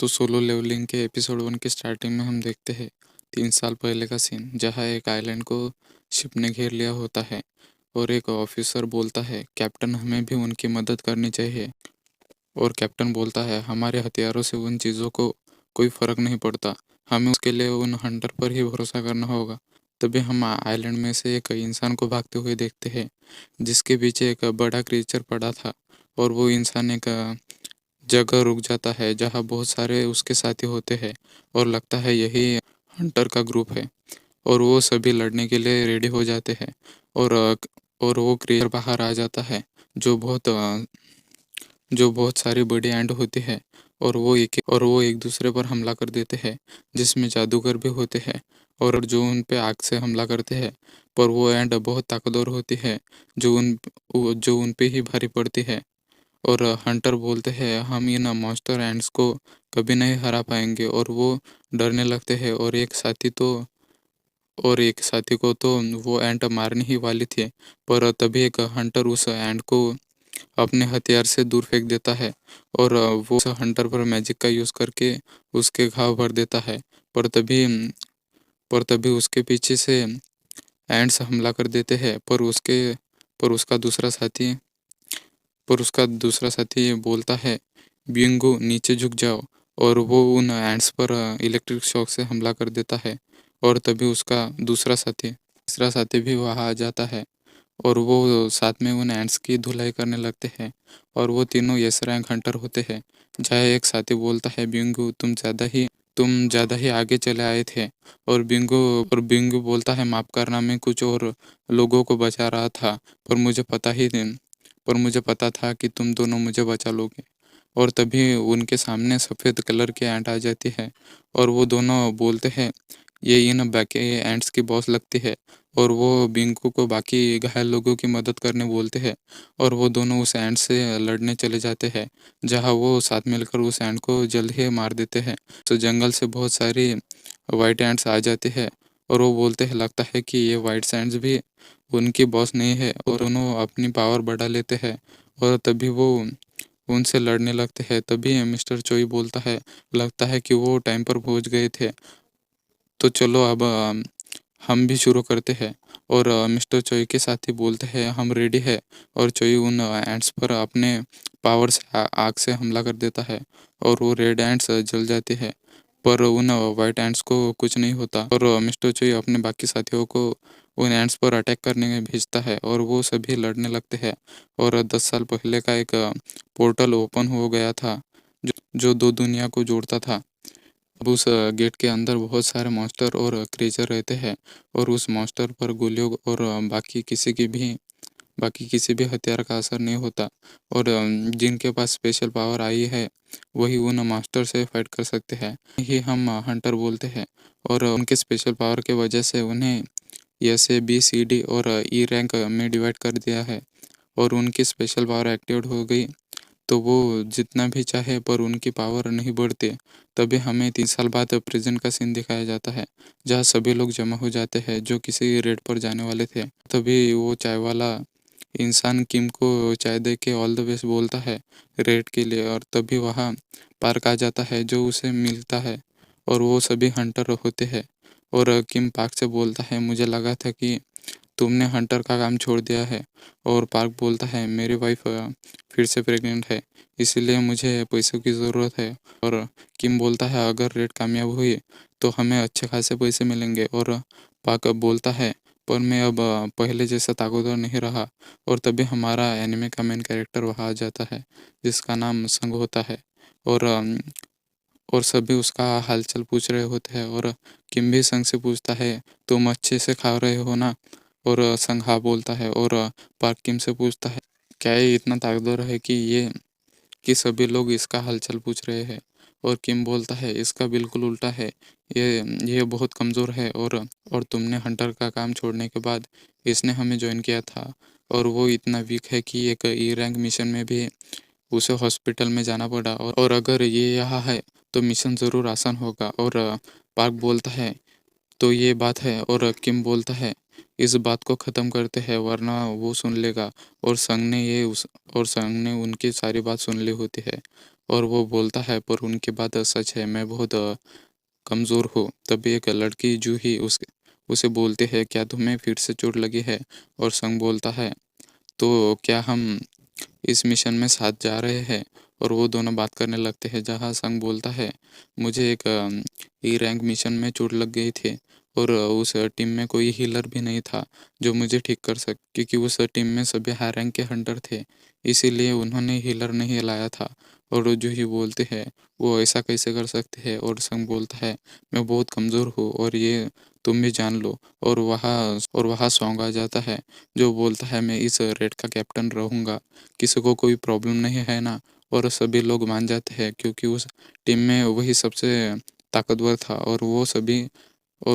तो solo levelling के episode 1 की स्टार्टिंग में हम देखते हैं 3 साल पहले का सीन, जहाँ एक आइलैंड को शिप ने घेर लिया होता है और एक ऑफिसर बोलता है, कैप्टन हमें भी उनकी मदद करनी चाहिए। और कैप्टन बोलता है, हमारे हथियारों से उन चीज़ों को कोई फर्क नहीं पड़ता, हमें उसके लिए उन हंटर पर ही भरोसा करना होगा। तभी हम आइलैंड में से एक इंसान को भागते हुए देखते हैं, जिसके पीछे एक बड़ा क्रीचर पड़ा था। और वो इंसान एक जगह रुक जाता है जहाँ बहुत सारे उसके साथी होते हैं और लगता है यही हंटर का ग्रुप है। और वो सभी लड़ने के लिए रेडी हो जाते हैं। और और वो क्रिएचर बाहर आ जाता है, जो बहुत सारी बड़ी एंड होती है। और वो एक दूसरे पर हमला कर देते हैं, जिसमें जादूगर भी होते हैं और जो उन पे आग से हमला करते हैं। पर वो एंड बहुत ताकतवर होती है, जो उन पे ही भारी पड़ती है। और हंटर बोलते हैं, हम इन मॉन्स्टर एंड्स को कभी नहीं हरा पाएंगे। और वो डरने लगते हैं और एक साथी को तो वो एंट मारने ही वाली थी। पर तभी एक हंटर उस एंट को अपने हथियार से दूर फेंक देता है और वो उस हंटर पर मैजिक का यूज़ करके उसके घाव भर देता है। पर तभी पर तभी उसके पीछे से एंड्स हमला कर देते हैं। पर उसका दूसरा साथी पर उसका दूसरा साथी बोलता है, बिंगो नीचे झुक जाओ। और वो उन एंड्स पर इलेक्ट्रिक शॉक से हमला कर देता है। और तभी उसका तीसरा साथी भी वहाँ आ जाता है और वो साथ में उन एंड्स की धुलाई करने लगते हैं। और वो तीनों यस रैंक हंटर होते हैं। जहाँ एक साथी बोलता है, बिंगो तुम ज़्यादा ही आगे चले आए थे। और बिंगो बोलता है, माफ़ करना, मैं कुछ और लोगों को बचा रहा था, पर मुझे पता था कि तुम दोनों मुझे बचा लोगे। और तभी उनके सामने सफ़ेद कलर की एंट आ जाती है और वो दोनों बोलते हैं, ये इन बाकी एंट्स की बॉस लगती है। और वो बिंगो को बाकी घायल लोगों की मदद करने बोलते हैं और वो दोनों उस एंट से लड़ने चले जाते हैं, जहाँ वो साथ मिलकर उस एंट को जल्द ही मार देते हैं। तो जंगल से बहुत सारी वाइट एंट्स आ जाते हैं और वो बोलते हैं, लगता है कि ये वाइट एंट्स भी उनकी बॉस नहीं है। और दोनों अपनी पावर बढ़ा लेते हैं और तभी वो उनसे लड़ने लगते हैं। तभी मिस्टर चोई बोलता है, लगता है कि वो टाइम पर पहुंच गए थे, तो चलो अब हम भी शुरू करते हैं। और मिस्टर चोई के साथी बोलते हैं, हम रेडी है। और चोई उन एंट्स पर अपने पावर से आग से हमला कर देता है और वो रेड एंट्स जल जाते हैं। पर उन वाइट एंट्स को कुछ नहीं होता और मिस्टर चोई अपने बाकी साथियों को उन एंट्स पर अटैक करने में भेजता है और वो सभी लड़ने लगते हैं। और 10 साल पहले का एक पोर्टल ओपन हो गया था, जो दो दुनिया को जोड़ता था। अब उस गेट के अंदर बहुत सारे मॉन्स्टर और क्रीचर रहते हैं और उस मॉन्स्टर पर गोलियों और बाकी किसी भी हथियार का असर नहीं होता। और जिनके पास स्पेशल पावर आई है, वही उन मास्टर से फाइट कर सकते हैं, ही हम हंटर बोलते हैं। और उनके स्पेशल पावर के वजह से उन्हें S A B C D और ई रैंक में डिवाइड कर दिया है। और उनकी स्पेशल पावर एक्टिवेट हो गई तो वो जितना भी चाहे, पर उनकी पावर नहीं बढ़ती। तभी हमें 3 साल बाद प्रेजेंट का सीन दिखाया जाता है, जहाँ सभी लोग जमा हो जाते हैं जो किसी रेड पर जाने वाले थे। तभी वो चाय वाला इंसान किम को चाय दे के ऑल द बेस्ट बोलता है रेड के लिए। और तभी वहाँ पार्क आ जाता है जो उसे मिलता है और वो सभी हंटर होते हैं। और किम पार्क से बोलता है, मुझे लगा था कि तुमने हंटर का काम छोड़ दिया है। और पार्क बोलता है, मेरी वाइफ फिर से प्रेग्नेंट है, इसीलिए मुझे पैसों की ज़रूरत है। और किम बोलता है, अगर रेड कामयाब हुई तो हमें अच्छे खासे पैसे मिलेंगे। और पार्क अब बोलता है, पर मैं अब पहले जैसा ताकतवर नहीं रहा। और तभी हमारा एनिमे का मेन कैरेक्टर वहाँ आ जाता है, जिसका नाम संग होता है। और और सभी उसका हालचाल पूछ रहे होते हैं और किम भी संग से पूछता है, तुम अच्छे से खा रहे हो ना? और संग हाँ बोलता है। और पार्क किम से पूछता है, क्या ये इतना ताकतवर है कि सभी लोग इसका हालचाल पूछ रहे हैं? और किम बोलता है, इसका बिल्कुल उल्टा है, ये बहुत कमज़ोर है। और तुमने हंटर का काम छोड़ने के बाद इसने हमें ज्वाइन किया था और वो इतना वीक है कि एक ई रैंक मिशन में भी उसे हॉस्पिटल में जाना पड़ा। और अगर ये यहाँ है तो मिशन ज़रूर आसान होगा। और पार्क बोलता है, तो ये बात है। और किम बोलता है, इस बात को ख़त्म करते हैं वरना वो सुन लेगा। और संग ने उनकी सारी बात सुन ली होती है। और वो बोलता है, पर उनकी बात सच है, मैं बहुत कमज़ोर हूँ। तभी एक लड़की जूही उसे बोलती है, क्या तुम्हें फिर से चोट लगी है? और संग बोलता है, तो क्या हम इस मिशन में साथ जा रहे हैं? और वो दोनों बात करने लगते हैं, जहाँ संग बोलता है, मुझे एक ई रैंक मिशन में चोट लग गई थी और उस टीम में कोई हीलर भी नहीं था जो मुझे ठीक कर सक क्योंकि उस टीम में सभी हाई रैंक के हंटर थे, इसीलिए उन्होंने हीलर नहीं लाया था। और जो ही बोलते हैं, वो ऐसा कैसे कर सकते हैं? और संग बोलता है, मैं बहुत कमज़ोर हूँ और ये तुम भी जान लो। और वहाँ सॉन्ग आ जाता है जो बोलता है, मैं इस रेड का कैप्टन रहूँगा, किसी को कोई प्रॉब्लम नहीं है ना? और सभी लोग मान जाते हैं क्योंकि उस टीम में वही सबसे ताकतवर था। और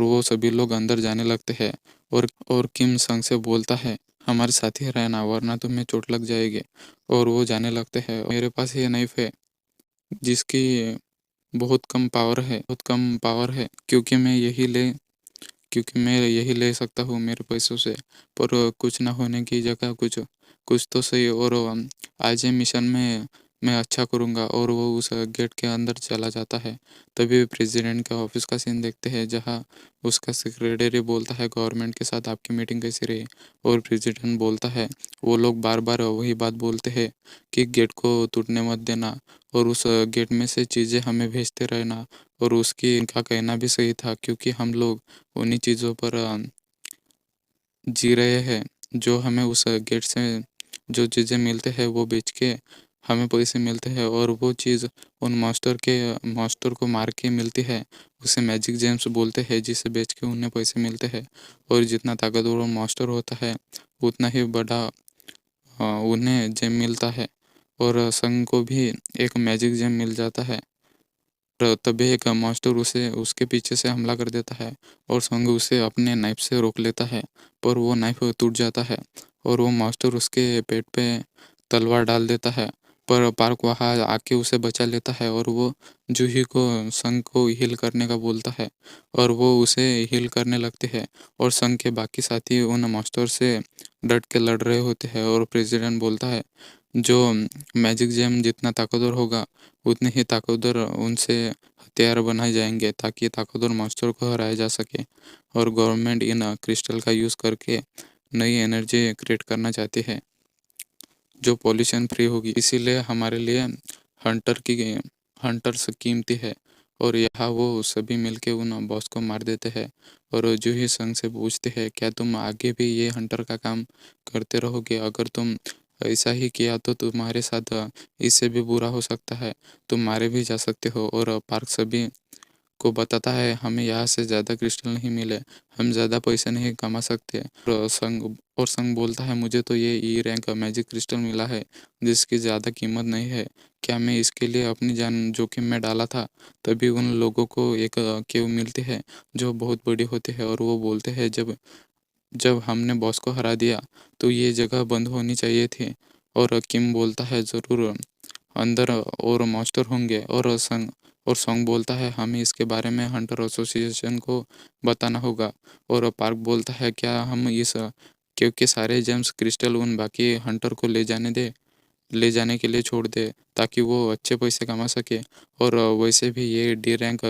वो सभी लोग अंदर जाने लगते हैं। और किम संग से बोलता है, हमारे साथ ही रहना वरना तुम्हें चोट लग जाएगी। और वो जाने लगते हैं। मेरे पास ये नाइफ है जिसकी बहुत कम पावर है क्योंकि मैं यही ले सकता हूँ मेरे पैसों से। पर कुछ ना होने की जगह कुछ कुछ तो सही। और आज ये मिशन में मैं अच्छा करूँगा। और वो उस गेट के अंदर चला जाता है। तभी प्रेसिडेंट के ऑफिस का सीन देखते हैं, जहाँ उसका सेक्रेटरी बोलता है, गवर्नमेंट के साथ आपकी मीटिंग कैसी रही? और प्रेसिडेंट बोलता है, वो लोग बार बार वही बात बोलते हैं कि गेट को टूटने मत देना और उस गेट में से चीज़ें हमें भेजते रहना। और उसकी इनका कहना भी सही था क्योंकि हम लोग उन्हीं चीज़ों पर जी रहे हैं जो हमें उस गेट से जो चीज़ें मिलते हैं वो बेच के हमें पैसे मिलते हैं। और वो चीज़ उन मास्टर को मार के मिलती है, उसे मैजिक जेम्स बोलते हैं, जिसे बेच के उन्हें पैसे मिलते हैं। और जितना ताकतवर वो मास्टर होता है उतना ही बड़ा उन्हें जेम मिलता है। और संग को भी एक मैजिक जेम मिल जाता है। तभी एक मास्टर उसे उसके पीछे से हमला कर देता है और संग उसे अपने नाइफ से रोक लेता है। पर वो नाइफ टूट जाता है और वो मास्टर उसके पेट पे तलवार डाल देता है। पर पार्क वहाँ आके उसे बचा लेता है और वो जूही को संग को हील करने का बोलता है और वो उसे हील करने लगते हैं। और संग के बाकी साथी उन मास्टर से डट के लड़ रहे होते हैं। और प्रेसिडेंट बोलता है, जो मैजिक जेम जितना ताकतवर होगा उतने ही ताकतवर उनसे हथियार बनाए जाएंगे ताकि ताकतवर मास्टर को हराया जा सके। और गवर्नमेंट इन क्रिस्टल का यूज़ करके नई एनर्जी क्रिएट करना चाहती है जो पॉल्यूशन फ्री होगी। इसीलिए हमारे लिए हंटर की हंटर्स कीमती है। और यहाँ वो सभी मिलके उन बॉस को मार देते हैं। और जो ही संग से पूछते हैं, क्या तुम आगे भी ये हंटर का काम करते रहोगे? अगर तुम ऐसा ही किया तो तुम्हारे साथ इससे भी बुरा हो सकता है, तुम मारे भी जा सकते हो। और पार्क सभी को बताता है, हमें यहाँ से ज़्यादा क्रिस्टल नहीं मिले, हम ज़्यादा पैसे नहीं कमा सकते। और संग बोलता है, मुझे तो ये ई रैंक मैजिक क्रिस्टल मिला है जिसकी ज़्यादा कीमत नहीं है। क्या मैं इसके लिए अपनी जान जोखिम में डाला था? तभी उन लोगों को एक केव मिलती है जो बहुत बड़ी होती है। और वो बोलते हैं, जब जब हमने बॉस को हरा दिया तो ये जगह बंद होनी चाहिए थी। और किम बोलता है, ज़रूर अंदर और मास्टर होंगे। और सॉन्ग बोलता है, हमें इसके बारे में हंटर एसोसिएशन को बताना होगा। और पार्क बोलता है, क्या हम इस क्योंकि सारे जेम्स क्रिस्टल उन बाकी हंटर को ले जाने के लिए छोड़ दे ताकि वो अच्छे पैसे कमा सके। और वैसे भी ये डी रैंक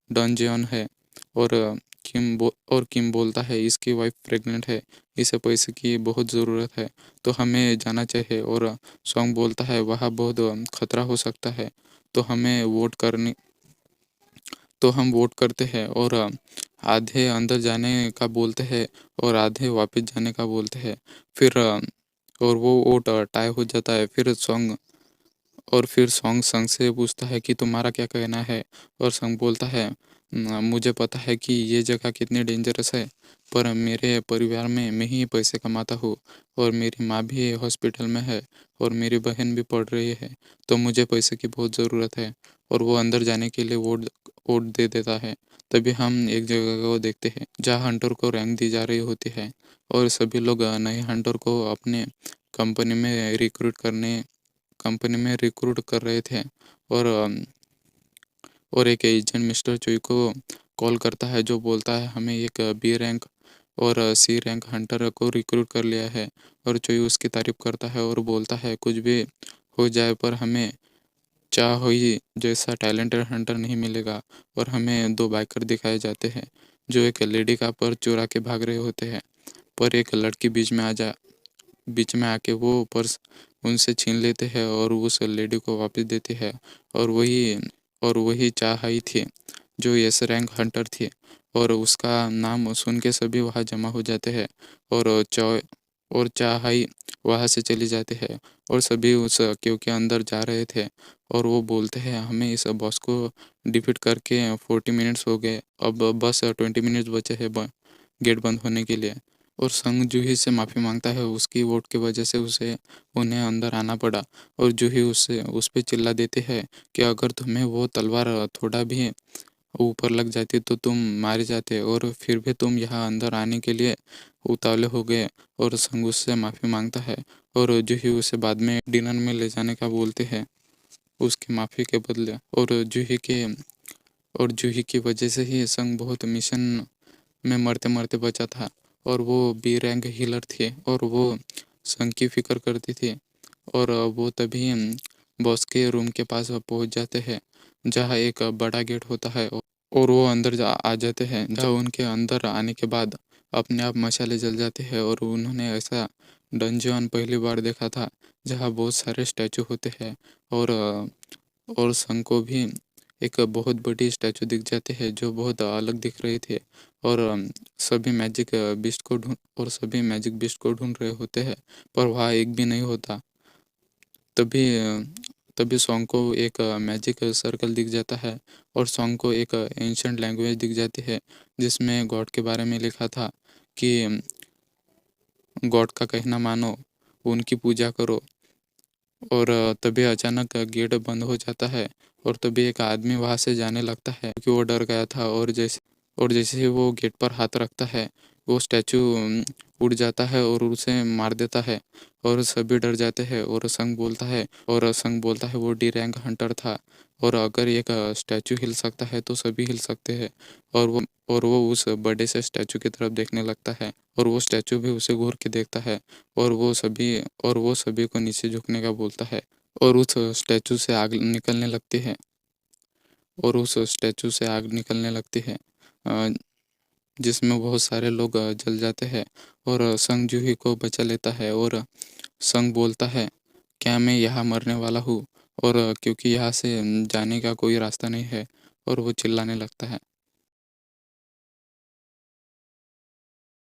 डंजियन है। और किम बोलता है, इसकी वाइफ प्रेग्नेंट है, इसे पैसे की बहुत ज़रूरत है, तो हमें जाना चाहिए। और सॉन्ग बोलता है, वहाँ बहुत खतरा हो सकता है, तो हम वोट करते हैं। और आधे अंदर जाने का बोलते हैं और आधे वापस जाने का बोलते हैं। फिर और वो वोट टाई हो जाता है। फिर सॉन्ग संग से पूछता है कि तुम्हारा क्या कहना है? और संग बोलता है, मुझे पता है कि ये जगह कितनी डेंजरस है, पर मेरे परिवार में मैं ही पैसे कमाता हूँ और मेरी माँ भी हॉस्पिटल में है और मेरी बहन भी पढ़ रही है, तो मुझे पैसे की बहुत ज़रूरत है। और वो अंदर जाने के लिए वोट वोट दे देता है। तभी हम एक जगह को देखते हैं जहाँ हंटर को रैंक दी जा रही होती है और सभी लोग नए हंटर को अपने कंपनी में रिक्रूट कर रहे थे। और एक एजेंट मिस्टर चोई को कॉल करता है जो बोलता है, हमें एक बी रैंक और सी रैंक हंटर को रिक्रूट कर लिया है। और चोई उसकी तारीफ करता है और बोलता है, कुछ भी हो जाए पर हमें चाहोई जैसा टैलेंटेड हंटर नहीं मिलेगा। और हमें 2 बाइकर दिखाए जाते हैं, जो एक लेडी का पर्स चुरा के भाग रहे होते हैं। पर एक लड़की बीच में आके वो पर्स उनसे छीन लेते हैं और उस लेडी को वापस देते हैं। और वही चाहई थी, जो एस रैंक हंटर थी। और उसका नाम सुन के सभी वहाँ जमा हो जाते हैं। और चाहई वहाँ से चली जाते हैं। और सभी उस क्यू के अंदर जा रहे थे। और वो बोलते हैं, हमें इस बॉस को डिफीट करके 40 मिनट्स हो गए, अब बस 20 मिनट्स बचे हैं गेट बंद होने के लिए। और संग जूही से माफ़ी मांगता है, उसकी वोट की वजह से उन्हें अंदर आना पड़ा। और जूही उस पे चिल्ला देती है कि अगर तुम्हें वो तलवार थोड़ा भी ऊपर लग जाती तो तुम मारे जाते, और फिर भी तुम यहाँ अंदर आने के लिए उतावले हो गए। और संग उससे माफ़ी मांगता है। और जूही उसे बाद में डिनर में ले जाने का बोलते हैं, उसकी माफ़ी के बदले। और जूही की वजह से ही संग बहुत मिशन में मरते मरते बचा था। और वो बी रैंक हीलर थे और वो संग की फिक्र करती थी। और वो तभी बॉस के रूम के पास पहुंच जाते हैं, जहाँ एक बड़ा गेट होता है। और वो अंदर आ जाते हैं, जहाँ उनके अंदर आने के बाद अपने आप मशाले जल जाते हैं। और उन्होंने ऐसा डंजन पहली बार देखा था, जहाँ बहुत सारे स्टैचू होते हैं। और संग को भी एक बहुत बड़ी स्टैचू दिख जाती है, जो बहुत अलग दिख रही थी। और सभी मैजिक बिस्ट को ढूंढ रहे होते हैं, पर वहाँ एक भी नहीं होता। तभी तभी सॉन्ग को एक मैजिक सर्कल दिख जाता है। और सॉन्ग को एक एंशंट लैंग्वेज दिख जाती है, जिसमें गॉड के बारे में लिखा था कि गॉड का कहना मानो, उनकी पूजा करो। और तभी अचानक गेट बंद हो जाता है। और तभी एक आदमी वहां से जाने लगता है, क्योंकि वो डर गया था। और जैसे ही वो गेट पर हाथ रखता है, वो स्टैचू उड़ जाता है और उसे मार देता है। और सभी डर जाते हैं। और संग बोलता है वो डी रैंक हंटर था, और अगर एक स्टैचू हिल सकता है तो सभी हिल सकते हैं। और वो उस बड़े से स्टैचू की तरफ देखने लगता है, और वो स्टैचू भी उसे घूर के देखता है। और वो सभी को नीचे झुकने का बोलता है। और उस स्टैचू से आग निकलने लगती है अ, जिसमें बहुत सारे लोग जल जाते हैं। और संग जूही को बचा लेता है। और संग बोलता है, क्या मैं यहाँ मरने वाला हूँ? और क्योंकि यहाँ से जाने का कोई रास्ता नहीं है। और वो चिल्लाने लगता है।